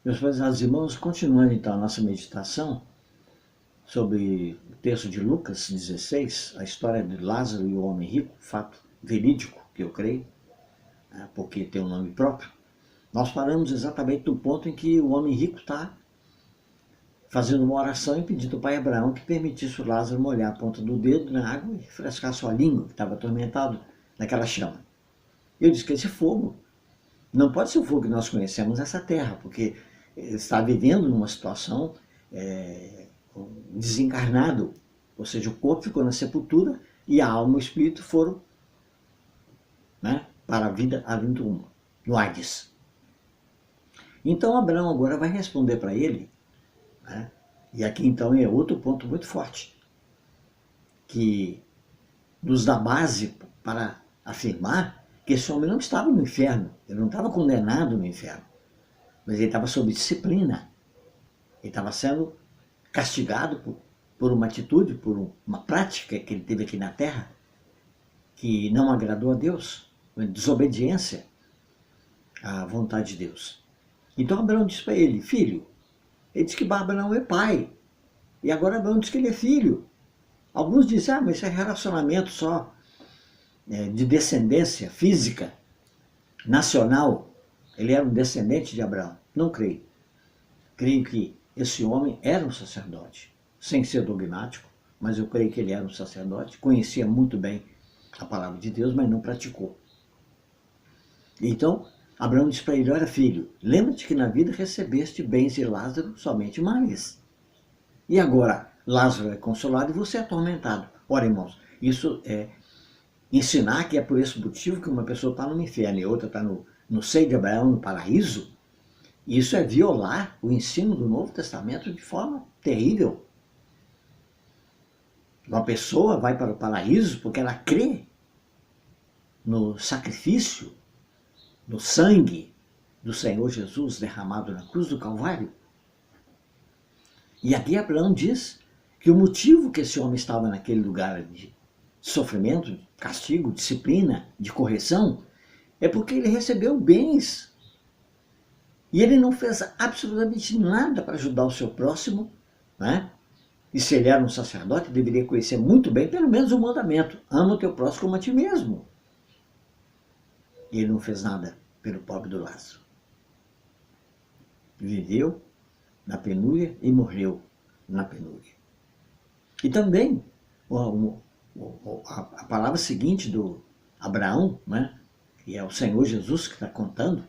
Meus prezados irmãos, continuando então a nossa meditação sobre o texto de Lucas 16, a história de Lázaro e o homem rico, fato verídico que eu creio, porque tem um nome próprio, nós paramos exatamente no ponto em que o homem rico está fazendo uma oração e pedindo ao pai Abraão que permitisse o Lázaro molhar a ponta do dedo na água e refrescar sua língua, que estava atormentado naquela chama. Eu disse que esse fogo não pode ser o fogo que nós conhecemos nessa terra, porque está vivendo numa situação desencarnado, ou seja, o corpo ficou na sepultura e a alma e o espírito foram, né, para a vida além do mundo, no Hades. Então Abraão agora vai responder para ele, né, e aqui então é outro ponto muito forte, que nos dá base para afirmar que esse homem não estava no inferno, ele não estava condenado no inferno, mas ele estava sob disciplina, ele estava sendo castigado por uma atitude, por uma prática que ele teve aqui na terra, que não agradou a Deus, uma desobediência à vontade de Deus. Então Abraão disse para ele, filho, ele disse que Abraão é pai, e agora Abraão diz que ele é filho. Alguns dizem, mas isso é relacionamento só de descendência física, nacional. Ele era um descendente de Abraão. Não creio. Creio que esse homem era um sacerdote, sem ser dogmático, mas eu creio que ele era um sacerdote, conhecia muito bem a palavra de Deus, mas não praticou. Então, Abraão disse para ele, olha filho, lembra-te que na vida recebeste bens de Lázaro somente males. E agora, Lázaro é consolado e você é atormentado. Ora, irmãos, isso é ensinar que é por esse motivo que uma pessoa está no inferno e outra está no seio de Abraão, no paraíso. Isso é violar o ensino do Novo Testamento de forma terrível. Uma pessoa vai para o paraíso porque ela crê no sacrifício, no sangue do Senhor Jesus derramado na cruz do Calvário. E aqui Abraão diz que o motivo que esse homem estava naquele lugar de sofrimento, de castigo, disciplina, de correção, é porque ele recebeu bens. E ele não fez absolutamente nada para ajudar o seu próximo, né? E se ele era um sacerdote, deveria conhecer muito bem, pelo menos o mandamento, ama o teu próximo como a ti mesmo. E ele não fez nada pelo pobre do Lázaro. Viveu na penúria e morreu na penúria. E também a palavra seguinte do Abraão, né, que é o Senhor Jesus que está contando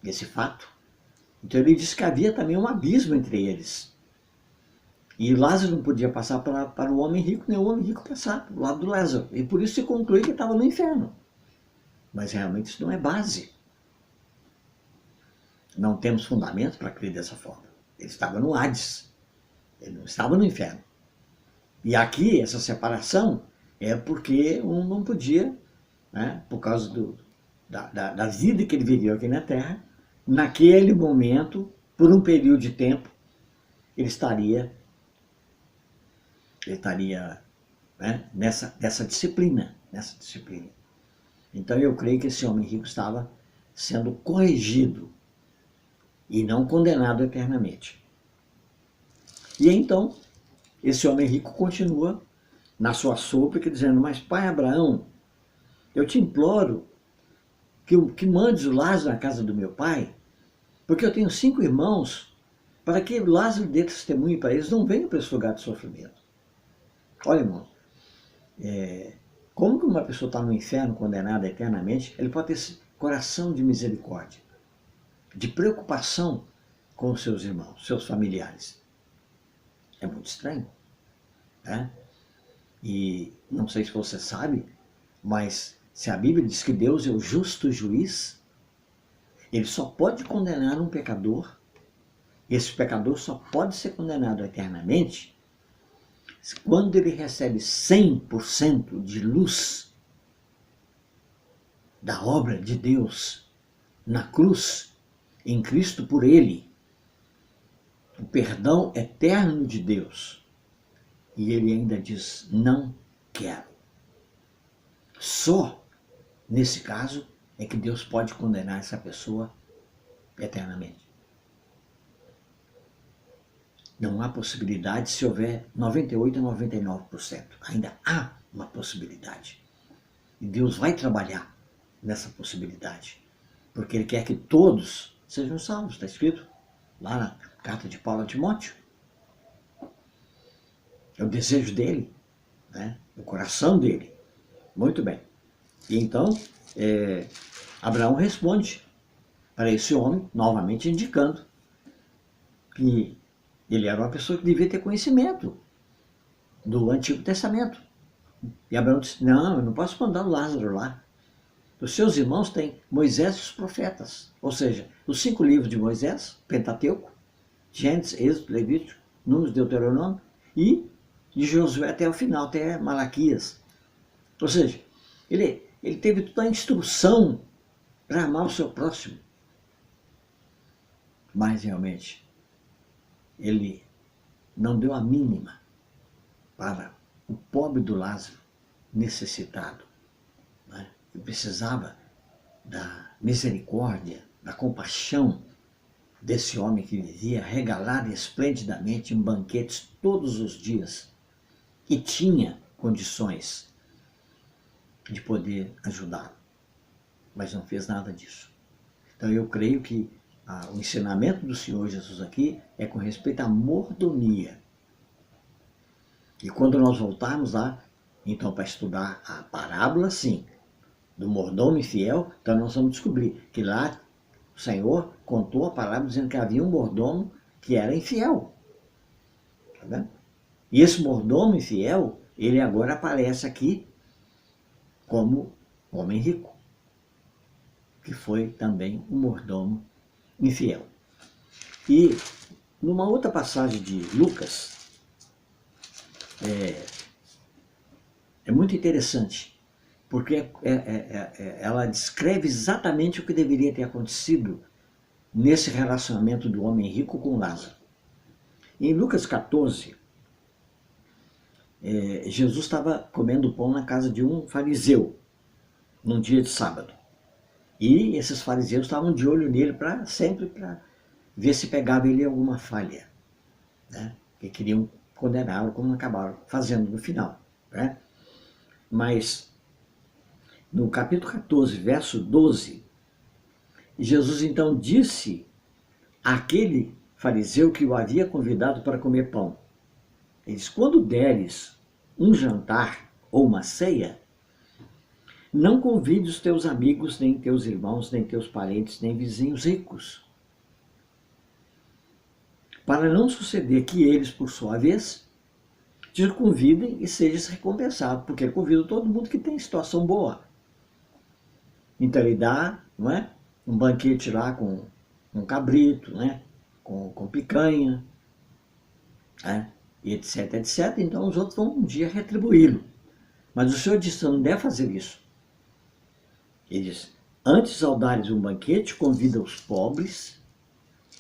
esse fato, então ele diz que havia também um abismo entre eles. E Lázaro não podia passar para o homem rico, nem o homem rico passar para o lado do Lázaro. E por isso se conclui que estava no inferno. Mas realmente isso não é base. Não temos fundamento para crer dessa forma. Ele estava no Hades. Ele não estava no inferno. E aqui, essa separação é porque um não podia, né, por causa da vida que ele viveu aqui na Terra, naquele momento, por um período de tempo, ele estaria né, nessa disciplina. Então eu creio que esse homem rico estava sendo corrigido e não condenado eternamente. E então, esse homem rico continua na sua súplica dizendo, mas pai Abraão, eu te imploro que mandes o Lázaro na casa do meu pai, porque eu tenho 5 irmãos, para que Lázaro dê testemunho para eles, não venham para esse lugar de sofrimento. Olha, irmão, como que uma pessoa está no inferno condenada eternamente, ele pode ter esse coração de misericórdia, de preocupação com os seus irmãos, seus familiares. É muito estranho, né? E não sei se você sabe, mas se a Bíblia diz que Deus é o justo juiz, ele só pode condenar um pecador, esse pecador só pode ser condenado eternamente quando ele recebe 100% de luz da obra de Deus na cruz, em Cristo por ele, o perdão eterno de Deus. E ele ainda diz, não quero. Só nesse caso é que Deus pode condenar essa pessoa eternamente. Não há possibilidade se houver 98% a 99%. Ainda há uma possibilidade. E Deus vai trabalhar nessa possibilidade. Porque Ele quer que todos sejam salvos. Está escrito lá na carta de Paulo a Timóteo. É o desejo dele, né? O coração dele. Muito bem. E então, Abraão responde para esse homem, novamente indicando que ele era uma pessoa que devia ter conhecimento do Antigo Testamento. E Abraão disse, não, eu não posso mandar o Lázaro lá. Os seus irmãos têm Moisés e os profetas. Ou seja, os 5 livros de Moisés, Pentateuco, Gênesis, Êxodo, Levítico, Números, Deuteronômio, e de Josué até o final, até Malaquias. Ou seja, ele teve toda a instrução para amar o seu próximo. Mas realmente, ele não deu a mínima para o pobre do Lázaro necessitado, né? Que precisava da misericórdia, da compaixão desse homem que vivia regalado esplendidamente em banquetes todos os dias e tinha condições de poder ajudá-lo, mas não fez nada disso. Então eu creio que o ensinamento do Senhor Jesus aqui é com respeito à mordomia. E quando nós voltarmos lá, então, para estudar a parábola, sim, do mordomo infiel, então nós vamos descobrir que lá o Senhor contou a parábola dizendo que havia um mordomo que era infiel. Tá vendo? E esse mordomo infiel, ele agora aparece aqui como homem rico, que foi também um mordomo infiel. E numa outra passagem de Lucas, é muito interessante, porque ela descreve exatamente o que deveria ter acontecido nesse relacionamento do homem rico com Lázaro. Em Lucas 14, Jesus estava comendo pão na casa de um fariseu, num dia de sábado. E esses fariseus estavam de olho nele sempre para ver se pegava ele em alguma falha, né? Que queriam condená-lo, como acabaram fazendo no final, né? Mas no capítulo 14, verso 12, Jesus então disse àquele fariseu que o havia convidado para comer pão. Ele diz, quando deres um jantar ou uma ceia, não convide os teus amigos, nem teus irmãos, nem teus parentes, nem vizinhos ricos, para não suceder que eles, por sua vez, te convidem e sejas recompensado, porque ele convida todo mundo que tem situação boa. Então ele dá, não é, um banquete lá com um cabrito, né, com picanha, né, e etc, etc. Então os outros vão um dia retribuí-lo. Mas o Senhor disse, não deve fazer isso. Ele diz, antes ao dares um banquete, convida os pobres,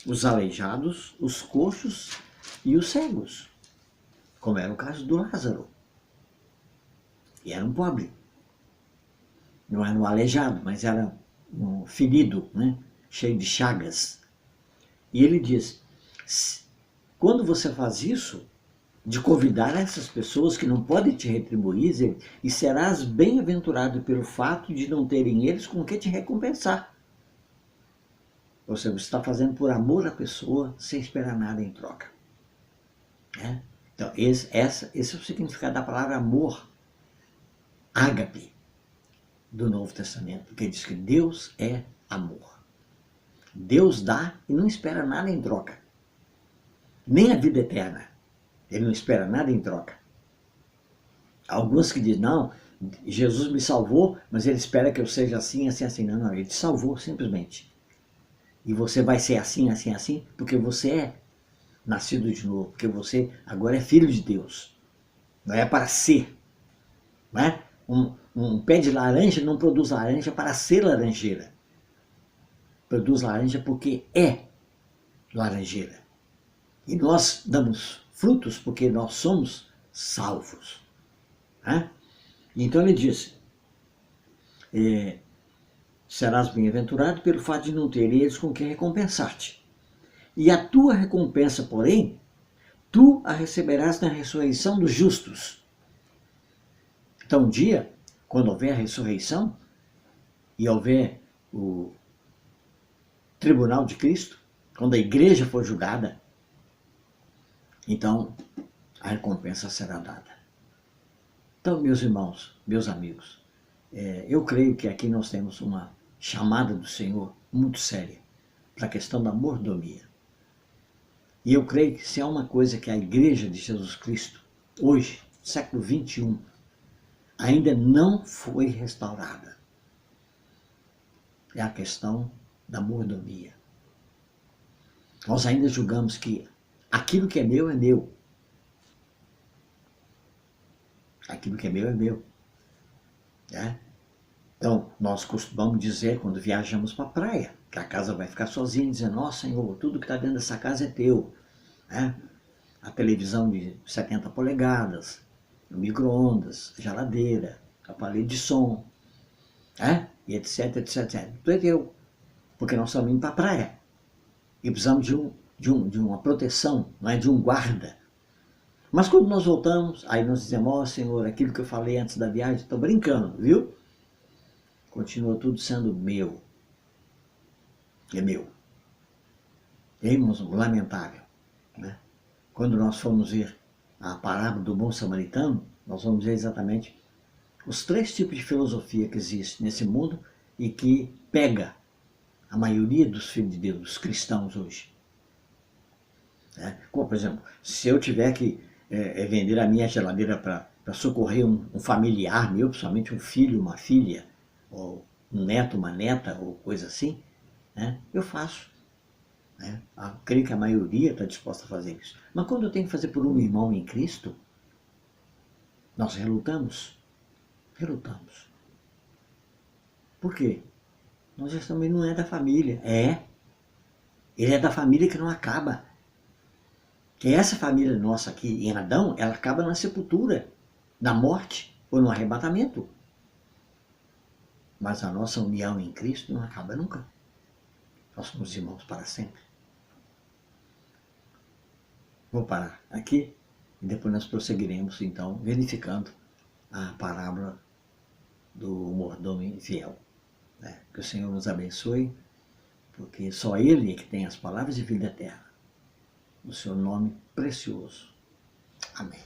os aleijados, os coxos e os cegos, como era o caso do Lázaro. E era um pobre. Não era um aleijado, mas era um ferido, né? Cheio de chagas. E ele diz, quando você faz isso, de convidar essas pessoas que não podem te retribuir, e serás bem-aventurado pelo fato de não terem eles com que te recompensar. Ou seja, você está fazendo por amor à pessoa, sem esperar nada em troca. É? Então, esse é o significado da palavra amor, ágape, do Novo Testamento, porque diz que Deus é amor. Deus dá e não espera nada em troca. Nem a vida eterna. Ele não espera nada em troca. Alguns que dizem, não, Jesus me salvou, mas ele espera que eu seja assim, assim, assim. Não, ele te salvou simplesmente. E você vai ser assim, assim, assim, porque você é nascido de novo, porque você agora é filho de Deus. Não é para ser. Não é? Um pé de laranja não produz laranja para ser laranjeira. Produz laranja porque é laranjeira. E nós damos frutos porque nós somos salvos. Né? Então ele disse, serás bem-aventurado pelo fato de não ter eles com quem recompensar-te. E a tua recompensa, porém, tu a receberás na ressurreição dos justos. Então um dia, quando houver a ressurreição, e houver o tribunal de Cristo, quando a igreja for julgada, então a recompensa será dada. Então, meus irmãos, meus amigos, eu creio que aqui nós temos uma chamada do Senhor muito séria para a questão da mordomia. E eu creio que se há uma coisa que a igreja de Jesus Cristo, hoje, século 21, ainda não foi restaurada, é a questão da mordomia. Nós ainda julgamos que aquilo que é meu é meu. Aquilo que é meu é meu. Né? Então, nós costumamos dizer, quando viajamos para a praia, que a casa vai ficar sozinha, dizendo, nossa, Senhor, tudo que está dentro dessa casa é teu. Né? A televisão de 70 polegadas, o micro-ondas, a geladeira, o aparelho de som, né? E etc, etc, etc. Tudo é teu. Porque nós estamos indo para a praia. E precisamos de uma proteção, não é de um guarda. Mas quando nós voltamos, aí nós dizemos, ó Senhor, aquilo que eu falei antes da viagem, estou brincando, viu? Continua tudo sendo meu. É meu. É, irmãos, lamentável. Né? Quando nós formos ver a parábola do bom samaritano, nós vamos ver exatamente os 3 tipos de filosofia que existem nesse mundo e que pega a maioria dos filhos de Deus, dos cristãos hoje. Como, por exemplo, se eu tiver que vender a minha geladeira para socorrer um familiar meu, principalmente um filho, uma filha, ou um neto, uma neta, ou coisa assim, né, eu faço. Né? Eu creio que a maioria está disposta a fazer isso. Mas quando eu tenho que fazer por um irmão em Cristo, nós relutamos. Relutamos. Por quê? Nós já também não é da família. Ele é da família que não acaba. Que essa família nossa aqui em Adão, ela acaba na sepultura, na morte ou no arrebatamento. Mas a nossa união em Cristo não acaba nunca. Nós somos irmãos para sempre. Vou parar aqui e depois nós prosseguiremos, então, verificando a parábola do mordomo infiel. Que o Senhor nos abençoe, porque só Ele é que tem as palavras de vida eterna. No seu nome precioso. Amém.